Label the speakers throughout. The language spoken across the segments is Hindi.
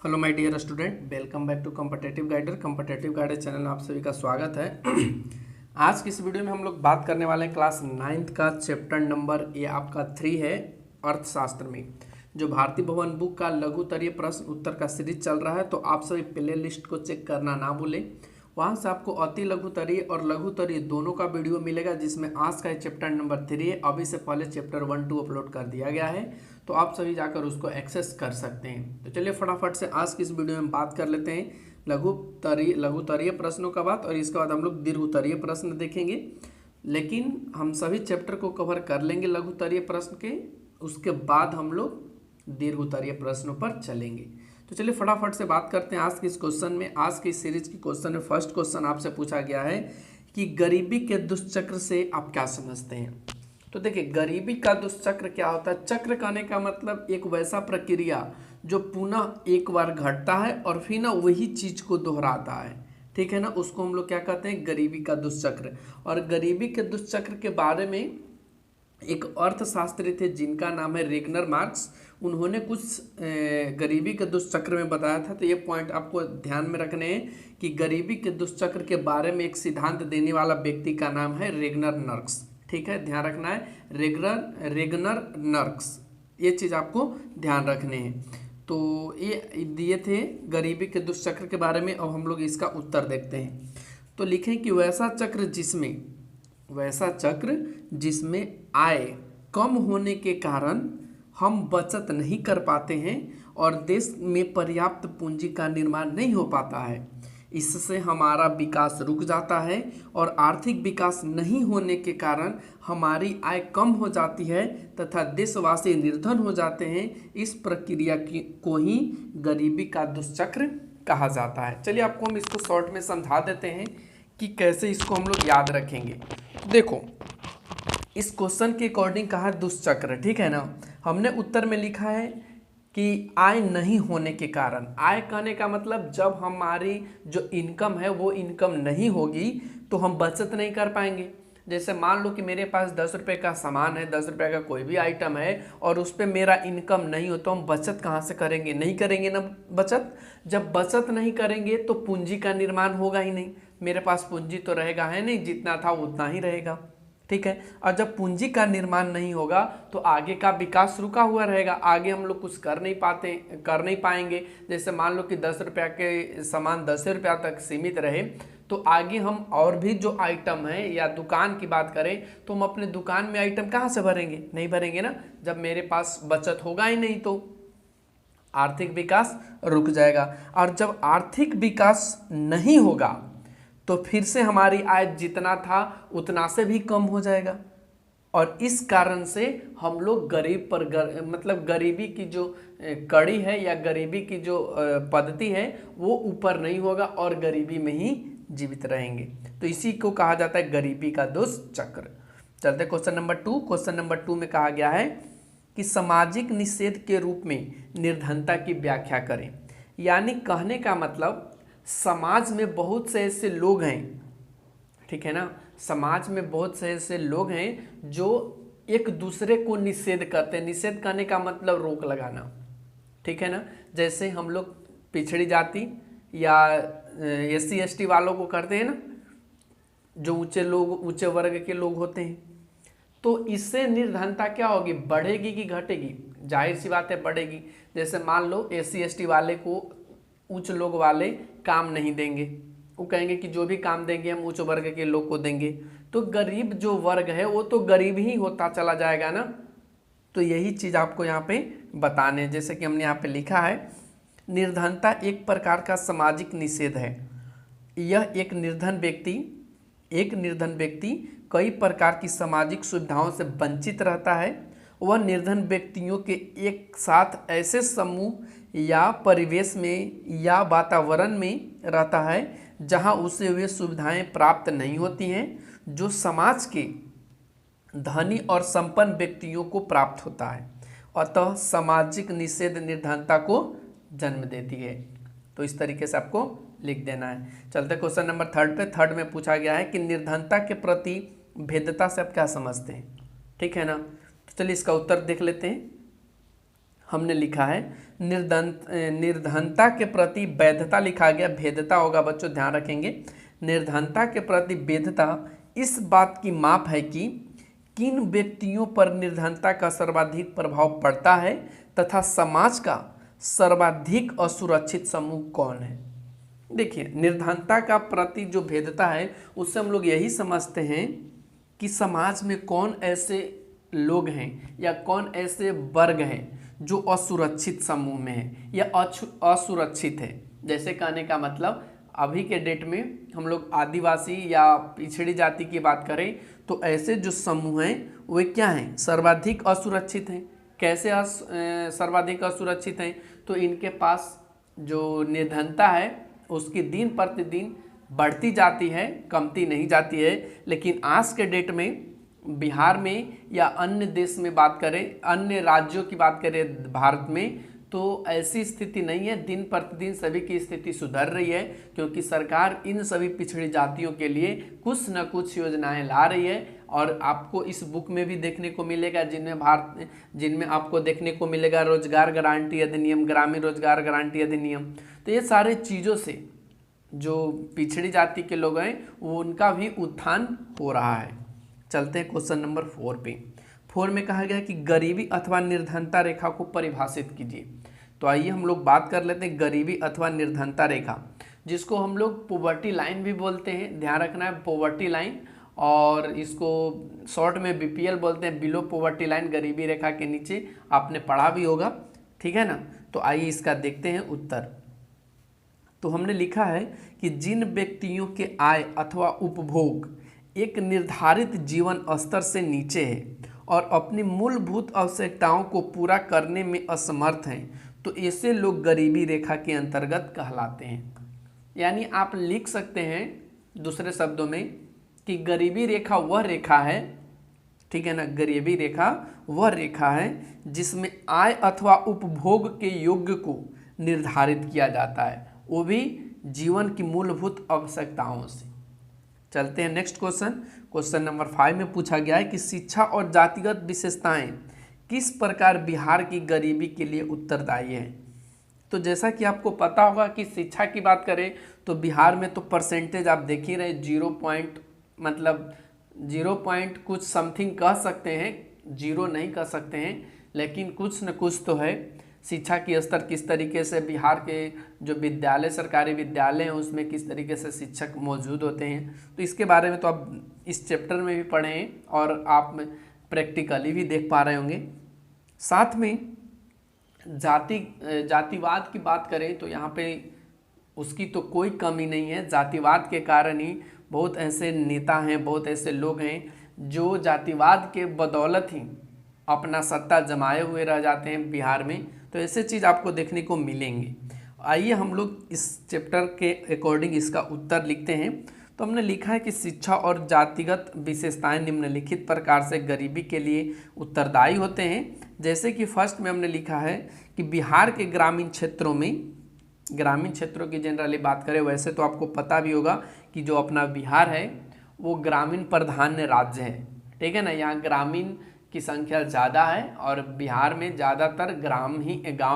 Speaker 1: Hello my dear student, welcome back to competitive guider channel में आप सभी का स्वागत है। आज की इस वीडियो में हम लोग बात करने वाले हैं क्लास 9th का चैप्टर नंबर ये आपका 3 है अर्थशास्त्र में। जो भारतीय भवन बुक का लघुतरीय प्रश्न उत्तर का सीरीज चल रहा है, तो आप सभी प्ले लिस्ट को चेक करना ना भूलें। वहाँ से आपको अति लघुतरीय और लघुतरीय दोनों का वीडियो मिलेगा, जिसमें आज का चैप्टर नंबर 3 है। अभी से पहले चैप्टर 1 2 अपलोड कर दिया गया है, तो आप सभी जाकर उसको एक्सेस कर सकते हैं। तो चलिए फटाफट से आज की इस वीडियो में बात कर लेते हैं लघुतरीय प्रश्नों का बात, और इसके बाद हम लोग दीर्घोत्तरीय प्रश्न देखेंगे। लेकिन हम सभी चैप्टर को कवर कर लेंगे लघुतरीय प्रश्न के, उसके बाद हम लोग दीर्घोत्तरीय प्रश्नों पर चलेंगे। तो चलिए फटाफट से बात करते हैं आज के इस क्वेश्चन में। आज के इस सीरीज की क्वेश्चन में फर्स्ट क्वेश्चन आपसे पूछा गया है कि गरीबी के दुष्चक्र से आप क्या समझते हैं। तो देखिए, गरीबी का दुष्चक्र क्या होता है। चक्र कहने का मतलब एक वैसा प्रक्रिया जो पुनः एक बार घटता है और फिर ना वही चीज को दोहराता है, ठीक है ना, उसको हम लोग क्या कहते हैं, गरीबी का दुष्चक्र। और गरीबी के दुष्चक्र के बारे में एक अर्थशास्त्री थे जिनका नाम है रेगनर मार्क्स। उन्होंने कुछ गरीबी के दुष्चक्र में बताया था। तो ये पॉइंट आपको ध्यान में रखने हैं कि गरीबी के दुष्चक्र के बारे में एक सिद्धांत देने वाला व्यक्ति का नाम है रेगनर नर्क्स, ठीक है, ध्यान रखना है, रेगनर नर्क्स, ये चीज़ आपको ध्यान रखने हैं। तो ये दिए थे गरीबी के दुष्चक्र के बारे में। अब हम लोग इसका उत्तर देखते हैं। तो लिखें कि वैसा चक्र जिसमें आय कम होने के कारण हम बचत नहीं कर पाते हैं और देश में पर्याप्त पूंजी का निर्माण नहीं हो पाता है। इससे हमारा विकास रुक जाता है और आर्थिक विकास नहीं होने के कारण हमारी आय कम हो जाती है तथा देशवासी निर्धन हो जाते हैं। इस प्रक्रिया को ही गरीबी का दुष्चक्र कहा जाता है। चलिए आपको हम इसको शॉर्ट में समझा देते हैं कि कैसे इसको हम लोग याद रखेंगे। देखो, इस क्वेश्चन के अकॉर्डिंग कहा दुष्चक्र, ठीक है ना। हमने उत्तर में लिखा है कि आय नहीं होने के कारण। आय कहने का मतलब जब हमारी जो इनकम है वो इनकम नहीं होगी तो हम बचत नहीं कर पाएंगे। जैसे मान लो कि मेरे पास 10 रुपये का सामान है, 10 रुपये का कोई भी आइटम है और उस पर मेरा इनकम नहीं हो, तो हम बचत कहाँ से करेंगे, नहीं करेंगे ना बचत। जब बचत नहीं करेंगे तो पूंजी का निर्माण होगा ही नहीं। मेरे पास पूंजी तो रहेगा है नहीं, जितना था उतना ही रहेगा, ठीक है। और जब पूंजी का निर्माण नहीं होगा तो आगे का विकास रुका हुआ रहेगा, आगे हम लोग कुछ कर नहीं पाएंगे। जैसे मान लो कि 10 रुपया के सामान 10 रुपया तक सीमित रहे, तो आगे हम और भी जो आइटम है या दुकान की बात करें तो हम अपने दुकान में आइटम कहाँ से भरेंगे, नहीं भरेंगे ना। जब मेरे पास बचत होगा ही नहीं तो आर्थिक विकास रुक जाएगा, और जब आर्थिक विकास नहीं होगा तो फिर से हमारी आय जितना था उतना से भी कम हो जाएगा। और इस कारण से हम लोग मतलब गरीबी की जो कड़ी है या गरीबी की जो पद्धति है वो ऊपर नहीं होगा और गरीबी में ही जीवित रहेंगे। तो इसी को कहा जाता है गरीबी का दुष्चक्र। चलते क्वेश्चन नंबर 2। क्वेश्चन नंबर 2 में कहा गया है कि सामाजिक निषेध के रूप में निर्धनता की व्याख्या करें। यानी कहने का मतलब समाज में बहुत से ऐसे लोग हैं, ठीक है ना, समाज में बहुत से ऐसे लोग हैं जो एक दूसरे को निषेध करते हैं। निषेध करने का मतलब रोक लगाना, ठीक है ना। जैसे हम लोग पिछड़ी जाति या SC ST वालों को करते हैं ना, जो ऊंचे वर्ग के लोग होते हैं। तो इससे निर्धनता क्या होगी, बढ़ेगी कि घटेगी। जाहिर सी बात है बढ़ेगी। जैसे मान लो SC ST वाले को उच्च लोग वाले काम नहीं देंगे, वो कहेंगे कि जो भी काम देंगे हम उच्च वर्ग के लोग को देंगे, तो गरीब जो वर्ग है वो तो गरीब ही होता चला जाएगा ना। तो यही चीज़ आपको यहाँ पे बताने, जैसे कि हमने यहाँ पे लिखा है, निर्धनता एक प्रकार का सामाजिक निषेध है। यह एक निर्धन व्यक्ति कई प्रकार की सामाजिक सुविधाओं से वंचित रहता है। वह निर्धन व्यक्तियों के एक साथ ऐसे समूह या परिवेश में या वातावरण में रहता है जहां उसे वे सुविधाएं प्राप्त नहीं होती हैं जो समाज के धनी और संपन्न व्यक्तियों को प्राप्त होता है। अतः सामाजिक निषेध निर्धनता को जन्म देती है। तो इस तरीके से आपको लिख देना है। चलते क्वेश्चन नंबर 3 पे। 3 में पूछा गया है कि निर्धनता के प्रति भेद्यता से आप क्या समझते हैं, ठीक है ना। तो चलिए इसका उत्तर देख लेते हैं। हमने लिखा है निर्धनता के प्रति वैधता, लिखा गया भेदता होगा बच्चों, ध्यान रखेंगे। निर्धनता के प्रति वैधता इस बात की माप है कि किन व्यक्तियों पर निर्धनता का सर्वाधिक प्रभाव पड़ता है तथा समाज का सर्वाधिक असुरक्षित समूह कौन है। देखिए, निर्धनता का प्रति जो भेदता है उससे हम लोग यही समझते हैं कि समाज में कौन ऐसे लोग हैं या कौन ऐसे वर्ग हैं जो असुरक्षित समूह में है या असुरक्षित है। जैसे कहने का मतलब अभी के डेट में हम लोग आदिवासी या पिछड़ी जाति की बात करें तो ऐसे जो समूह हैं वे क्या हैं, सर्वाधिक असुरक्षित हैं। कैसे सर्वाधिक असुरक्षित हैं, तो इनके पास जो निर्धनता है उसकी दिन प्रतिदिन बढ़ती जाती है, कमती नहीं जाती है। लेकिन आज के डेट में बिहार में या अन्य देश में बात करें, अन्य राज्यों की बात करें भारत में, तो ऐसी स्थिति नहीं है। दिन प्रतिदिन सभी की स्थिति सुधर रही है, क्योंकि सरकार इन सभी पिछड़ी जातियों के लिए कुछ न कुछ योजनाएं ला रही है। और आपको इस बुक में भी देखने को मिलेगा जिनमें आपको देखने को मिलेगा रोजगार गारंटी अधिनियम, ग्रामीण रोजगार गारंटी अधिनियम। तो ये सारे चीज़ों से जो पिछड़ी जाति के लोग हैं वो उनका भी उत्थान हो रहा है। चलते हैं क्वेश्चन नंबर 4 पे। 4 में कहा गया कि गरीबी अथवा निर्धनता रेखा को परिभाषित कीजिए। तो आइए हम लोग बात कर लेते हैं गरीबी अथवा निर्धनता रेखा, जिसको हम लोग पॉवर्टी लाइन भी बोलते हैं। ध्यान रखना है, पॉवर्टी लाइन, और इसको शॉर्ट में बीपीएल बोलते हैं, बिलो पॉवर्टी लाइन, गरीबी रेखा के नीचे। आपने पढ़ा भी होगा, ठीक है ना। तो आइए इसका देखते हैं उत्तर। तो हमने लिखा है कि जिन व्यक्तियों के आय अथवा उपभोग एक निर्धारित जीवन स्तर से नीचे है और अपनी मूलभूत आवश्यकताओं को पूरा करने में असमर्थ हैं, तो ऐसे लोग गरीबी रेखा के अंतर्गत कहलाते हैं। यानी आप लिख सकते हैं दूसरे शब्दों में कि गरीबी रेखा वह रेखा है, ठीक है ना, गरीबी रेखा वह रेखा है जिसमें आय अथवा उपभोग के योग्य को निर्धारित किया जाता है, वो भी जीवन की मूलभूत आवश्यकताओं से। चलते हैं नेक्स्ट क्वेश्चन। क्वेश्चन नंबर 5 में पूछा गया है कि शिक्षा और जातिगत विशेषताएं किस प्रकार बिहार की गरीबी के लिए उत्तरदायी है। तो जैसा कि आपको पता होगा कि शिक्षा की बात करें तो बिहार में तो परसेंटेज आप देख ही रहे, 0 कुछ समथिंग कह सकते हैं, 0 नहीं कह सकते हैं, लेकिन कुछ न कुछ तो है। शिक्षा की स्तर किस तरीके से बिहार के जो विद्यालय, सरकारी विद्यालय हैं उसमें किस तरीके से शिक्षक मौजूद होते हैं, तो इसके बारे में तो आप इस चैप्टर में भी पढ़े हैं और आप प्रैक्टिकली भी देख पा रहे होंगे। साथ में जातिवाद की बात करें तो यहाँ पे उसकी तो कोई कमी नहीं है। जातिवाद के कारण ही बहुत ऐसे नेता हैं, बहुत ऐसे लोग हैं जो जातिवाद के बदौलत ही अपना सत्ता जमाए हुए रह जाते हैं बिहार में। तो ऐसे चीज़ आपको देखने को मिलेंगे। आइए हम लोग इस चैप्टर के अकॉर्डिंग इसका उत्तर लिखते हैं। तो हमने लिखा है कि शिक्षा और जातिगत विशेषताएं निम्नलिखित प्रकार से गरीबी के लिए उत्तरदायी होते हैं। जैसे कि फर्स्ट में हमने लिखा है कि बिहार के ग्रामीण क्षेत्रों की जनरली बात करें, वैसे तो आपको पता भी होगा कि जो अपना बिहार है वो ग्रामीण प्रधान्य राज्य है, ठीक है ना। यहाँ ग्रामीण की संख्या ज़्यादा है और बिहार में ज़्यादातर गांव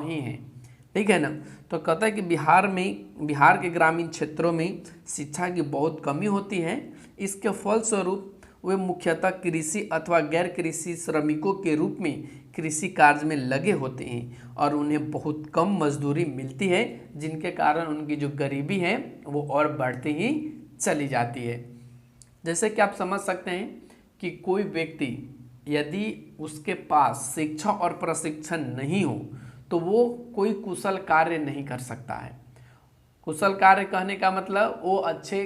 Speaker 1: ही हैं, ठीक है ना। तो कहता है कि बिहार के ग्रामीण क्षेत्रों में शिक्षा की बहुत कमी होती है। इसके फलस्वरूप वे मुख्यतः कृषि अथवा गैर कृषि श्रमिकों के रूप में कृषि कार्य में लगे होते हैं और उन्हें बहुत कम मजदूरी मिलती है, जिनके कारण उनकी जो गरीबी है वो और बढ़ती ही चली जाती है। जैसे कि आप समझ सकते हैं कि कोई व्यक्ति यदि उसके पास शिक्षा और प्रशिक्षण नहीं हो तो वो कोई कुशल कार्य नहीं कर सकता है। कुशल कार्य कहने का मतलब वो अच्छे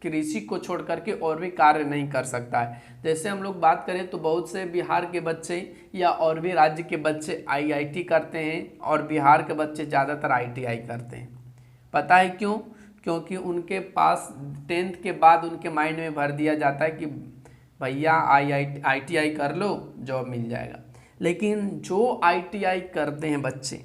Speaker 1: कृषि को छोड़ करके और भी कार्य नहीं कर सकता है। जैसे हम लोग बात करें तो बहुत से बिहार के बच्चे या और भी राज्य के बच्चे आईआईटी करते हैं और बिहार के बच्चे ज़्यादातर आईटीआई करते हैं। पता है क्यों? क्योंकि उनके पास 10th के बाद उनके माइंड में भर दिया जाता है कि भैया आईटीआई कर लो, जॉब मिल जाएगा। लेकिन जो आईटीआई करते हैं बच्चे,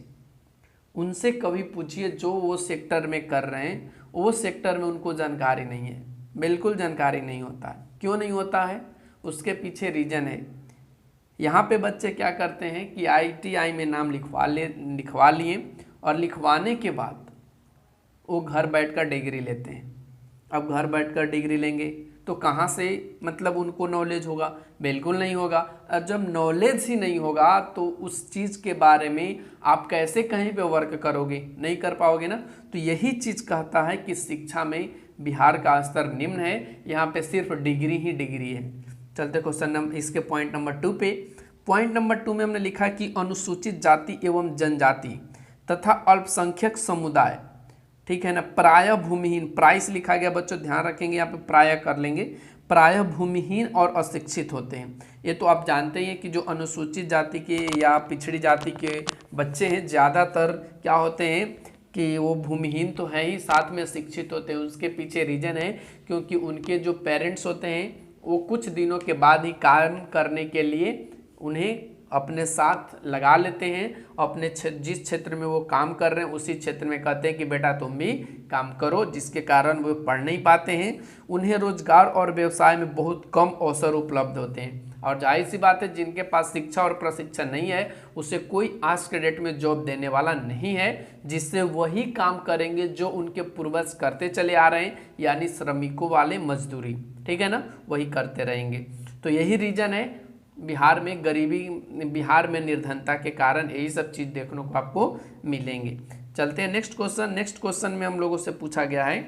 Speaker 1: उनसे कभी पूछिए जो वो सेक्टर में कर रहे हैं, वो सेक्टर में उनको जानकारी नहीं है, बिल्कुल जानकारी नहीं होता है। क्यों नहीं होता है? उसके पीछे रीज़न है। यहाँ पे बच्चे क्या करते हैं कि ITI में नाम लिखवा लिए और लिखवाने के बाद वो घर बैठकर डिग्री लेते हैं। अब घर बैठकर डिग्री लेंगे तो कहाँ से मतलब उनको नॉलेज होगा? बिल्कुल नहीं होगा। और जब नॉलेज ही नहीं होगा तो उस चीज़ के बारे में आप कैसे कहीं पे वर्क करोगे? नहीं कर पाओगे ना। तो यही चीज़ कहता है कि शिक्षा में बिहार का स्तर निम्न है, यहाँ पे सिर्फ डिग्री ही डिग्री है। चलते क्वेश्चन नंबर इसके पॉइंट नंबर 2 पे। पॉइंट नंबर 2 में हमने लिखा कि अनुसूचित जाति एवं जनजाति तथा अल्पसंख्यक समुदाय, ठीक है ना, प्रायः भूमिहीन, प्राइस लिखा गया बच्चों, ध्यान रखेंगे यहाँ पे प्रायः कर लेंगे, प्रायः भूमिहीन और अशिक्षित होते हैं। ये तो आप जानते ही हैं कि जो अनुसूचित जाति के या पिछड़ी जाति के बच्चे हैं ज़्यादातर क्या होते हैं कि वो भूमिहीन तो है ही, साथ में अशिक्षित होते हैं। उसके पीछे रीज़न है क्योंकि उनके जो पेरेंट्स होते हैं वो कुछ दिनों के बाद ही काम करने के लिए उन्हें अपने साथ लगा लेते हैं। अपने जिस क्षेत्र में वो काम कर रहे हैं उसी क्षेत्र में कहते हैं कि बेटा तुम भी काम करो, जिसके कारण वो पढ़ नहीं पाते हैं। उन्हें रोजगार और व्यवसाय में बहुत कम अवसर उपलब्ध होते हैं। और जाहिर सी बात है, जिनके पास शिक्षा और प्रशिक्षण नहीं है उसे कोई आज के डेट में जॉब देने वाला नहीं है, जिससे वही काम करेंगे जो उनके पूर्वज करते चले आ रहे हैं, यानी श्रमिकों वाले मजदूरी, ठीक है ना, वही करते रहेंगे। तो यही रीज़न है बिहार में गरीबी, बिहार में निर्धनता के कारण यही सब चीज़ देखने को आपको मिलेंगे। चलते हैं नेक्स्ट क्वेश्चन। नेक्स्ट क्वेश्चन में हम लोगों से पूछा गया है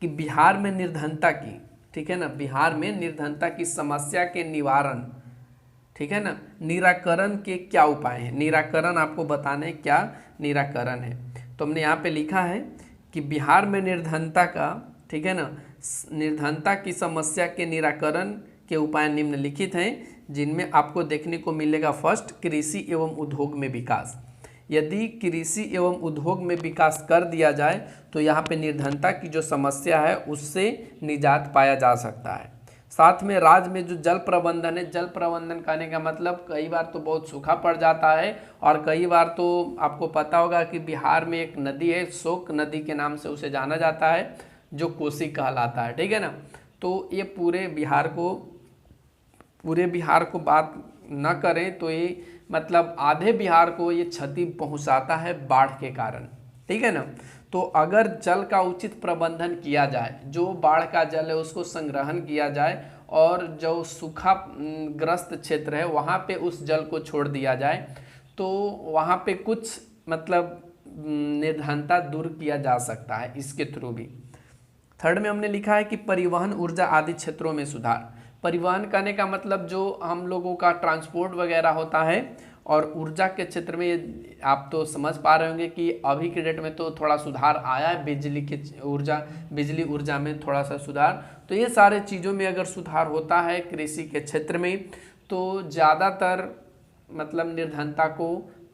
Speaker 1: कि बिहार में निर्धनता की, ठीक है ना, बिहार में निर्धनता की समस्या के निवारण, ठीक है ना, निराकरण के क्या उपाय हैं? निराकरण आपको बताने क्या निराकरण है। तो हमने यहाँ पे लिखा है कि बिहार में निर्धनता का, ठीक है ना, निर्धनता की समस्या के निराकरण के उपाय निम्नलिखित हैं, जिनमें आपको देखने को मिलेगा फर्स्ट, कृषि एवं उद्योग में विकास। यदि कृषि एवं उद्योग में विकास कर दिया जाए तो यहाँ पे निर्धनता की जो समस्या है उससे निजात पाया जा सकता है। साथ में राज्य में जो जल प्रबंधन है, जल प्रबंधन कहने का मतलब कई बार तो बहुत सूखा पड़ जाता है और कई बार तो आपको पता होगा कि बिहार में एक नदी है, शोक नदी के नाम से उसे जाना जाता है, जो कोसी कहलाता है, ठीक है ना। तो ये पूरे बिहार को बात न करें तो ये मतलब आधे बिहार को ये क्षति पहुंचाता है बाढ़ के कारण, ठीक है ना। तो अगर जल का उचित प्रबंधन किया जाए, जो बाढ़ का जल है उसको संग्रहण किया जाए और जो सूखा ग्रस्त क्षेत्र है वहाँ पे उस जल को छोड़ दिया जाए तो वहाँ पे कुछ मतलब निर्धनता दूर किया जा सकता है इसके थ्रू भी। थर्ड में हमने लिखा है कि परिवहन, ऊर्जा आदि क्षेत्रों में सुधार। परिवहन करने का मतलब जो हम लोगों का ट्रांसपोर्ट वगैरह होता है, और ऊर्जा के क्षेत्र में आप तो समझ पा रहे होंगे कि अभी के डेट में तो थोड़ा सुधार आया है, बिजली ऊर्जा में थोड़ा सा सुधार। तो ये सारे चीज़ों में अगर सुधार होता है कृषि के क्षेत्र में तो ज़्यादातर मतलब निर्धनता को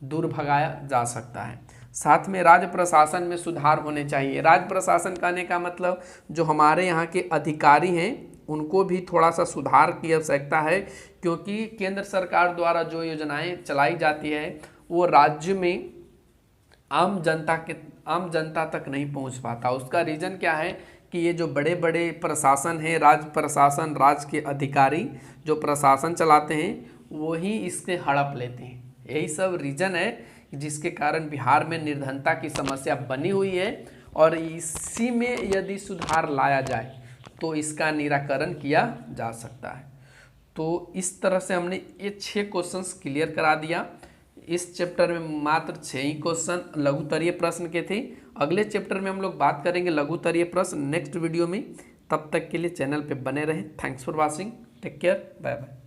Speaker 1: दूर भगाया जा सकता है। साथ में राज्य प्रशासन में सुधार होने चाहिए। राज्य प्रशासन कहने का मतलब जो हमारे यहाँ के अधिकारी हैं उनको भी थोड़ा सा सुधार की आवश्यकता है, क्योंकि केंद्र सरकार द्वारा जो योजनाएं चलाई जाती है वो राज्य में आम जनता तक नहीं पहुंच पाता। उसका रीज़न क्या है कि ये जो बड़े बड़े प्रशासन है, राज्य प्रशासन, राज्य के अधिकारी जो प्रशासन चलाते हैं वही इससे हड़प लेते हैं। यही सब रीज़न है जिसके कारण बिहार में निर्धनता की समस्या बनी हुई है, और इसी में यदि सुधार लाया जाए तो इसका निराकरण किया जा सकता है। तो इस तरह से हमने ये 6 क्वेश्चंस क्लियर करा दिया। इस चैप्टर में मात्र 6 ही क्वेश्चन लघुतरीय प्रश्न के थे। अगले चैप्टर में हम लोग बात करेंगे लघुतरीय प्रश्न नेक्स्ट वीडियो में। तब तक के लिए चैनल पे बने रहें। Thanks for watching, take care, bye bye.